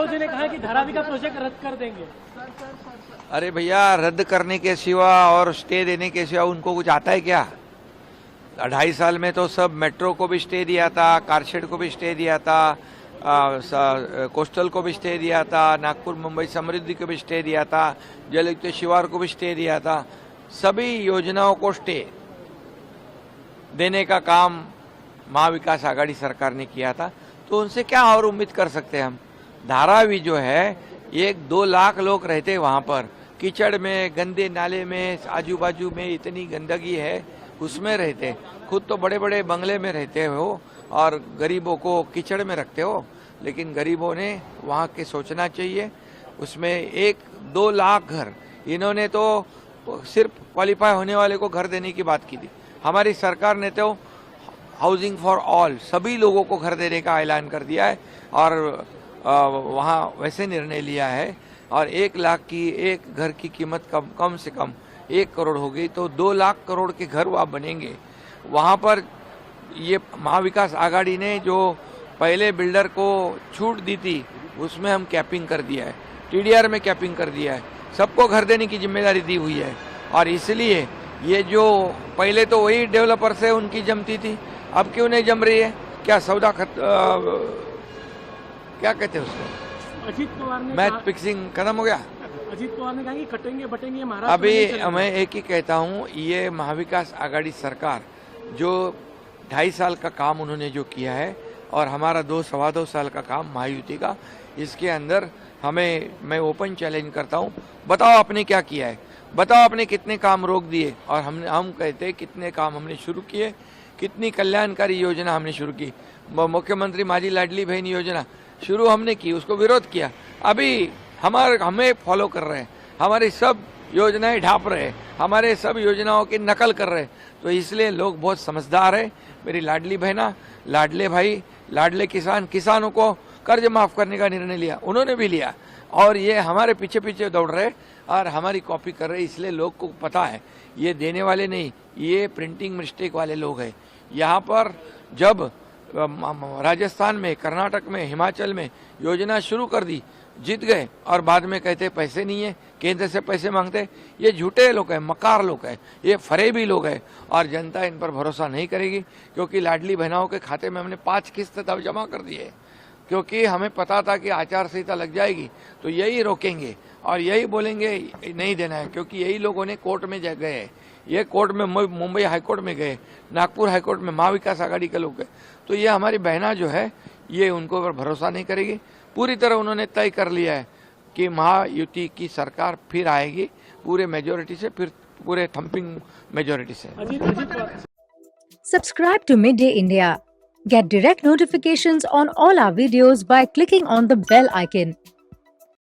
राउत जी ने कहा कि धारावी का प्रोजेक्ट रद्द कर देंगे। अरे भैया, रद्द करने के सिवा और स्टे देने के सिवा उनको कुछ आता है क्या? 2.5 साल में तो सब मेट्रो को भी स्टे दिया था, कारशेड को भी स्टे दिया था, कोस्टल को भी स्टे दिया था, नागपुर मुंबई समृद्धि को भी स्टे दिया था, जलयुक्त शिवार को भी स्टे दिया था। सभी योजनाओं को स्टे देने का काम महाविकास आघाड़ी सरकार ने किया था, तो उनसे क्या और उम्मीद कर सकते हैं हम? धारावी जो है, 1-2 लाख लोग रहते वहां पर, कीचड़ में, गंदे नाले में, आजू बाजू में इतनी गंदगी है, उसमें रहते। खुद तो बड़े बड़े बंगले में रहते हो और गरीबों को कीचड़ में रखते हो। लेकिन गरीबों ने वहाँ के सोचना चाहिए। उसमें 1-2 लाख घर, इन्होंने तो सिर्फ क्वालिफाई होने वाले को घर देने की बात की थी। हमारी सरकार ने तो हाउसिंग फॉर ऑल, सभी लोगों को घर देने का ऐलान कर दिया है और वहाँ वैसे निर्णय लिया है। और 1 लाख की एक घर की कीमत कम से कम 1 करोड़ हो गई, तो 2 लाख करोड़ के घर वहाँ बनेंगे। वहाँ पर ये महाविकास आघाड़ी ने जो पहले बिल्डर को छूट दी थी, उसमें हम कैपिंग कर दिया है, टीडीआर में कैपिंग कर दिया है, सबको घर देने की जिम्मेदारी दी हुई है। और इसलिए ये जो पहले तो वही डेवलपर से उनकी जमती थी, अब क्यों नहीं जम रही है? क्या सौदा क्या कहते हैं उसको, अजीत पवार ने मैच फिक्सिंग खत्म हो गया? अजीत पवार ने कहा कि कटेंगे बटेंगे महाराष्ट्र। अभी मैं एक ही कहता हूँ, ये महाविकास आघाड़ी सरकार जो 2.5 साल का काम उन्होंने जो किया है और हमारा 2-2.25 साल का काम महायुति का, इसके अंदर मैं ओपन चैलेंज करता हूँ, बताओ आपने क्या किया है, बताओ आपने कितने काम रोक दिए और हम कहते हैं कितने काम हमने शुरू किए, कितनी कल्याणकारी योजना हमने शुरू की। मुख्यमंत्री माझी लाडली बहन योजना शुरू हमने की, उसको विरोध किया, अभी हमें फॉलो कर रहे हैं, हमारी सब योजनाएं ढाप रहे हैं, हमारे सब योजनाओं की नकल कर रहे हैं। तो इसलिए लोग बहुत समझदार है। मेरी लाडली बहना, लाडले भाई, लाडले किसानों को कर्ज माफ करने का निर्णय लिया, उन्होंने भी लिया और ये हमारे पीछे पीछे दौड़ रहे और हमारी कॉपी कर रहे। इसलिए लोग को पता है ये देने वाले नहीं, ये प्रिंटिंग मिस्टेक वाले लोग हैं। यहाँ पर जब राजस्थान में, कर्नाटक में, हिमाचल में योजना शुरू कर दी, जीत गए और बाद में कहते पैसे नहीं है, केंद्र से पैसे मांगते। ये झूठे लोग हैं, मकार लोग हैं, ये फरेबी लोग हैं और जनता इन पर भरोसा नहीं करेगी। क्योंकि लाडली बहनाओं के खाते में हमने 5 किस्त तब जमा कर दिए, क्योंकि हमें पता था कि आचार संहिता लग जाएगी तो यही रोकेंगे और यही बोलेंगे नहीं देना है। क्योंकि यही लोगों ने कोर्ट में गए, ये कोर्ट में मुंबई हाईकोर्ट में गए, नागपुर हाईकोर्ट में महाविकास आघाड़ी के लोग गए। तो ये हमारी बहना जो है, ये उनको पर भरोसा नहीं करेगी। पूरी तरह उन्होंने तय कर लिया है कि महायुति की सरकार फिर आएगी, पूरे मेजोरिटी से, फिर पूरे थम्पिंग मेजोरिटी से। Subscribe to Midday India. Get direct notifications on all our videos by clicking on the bell icon.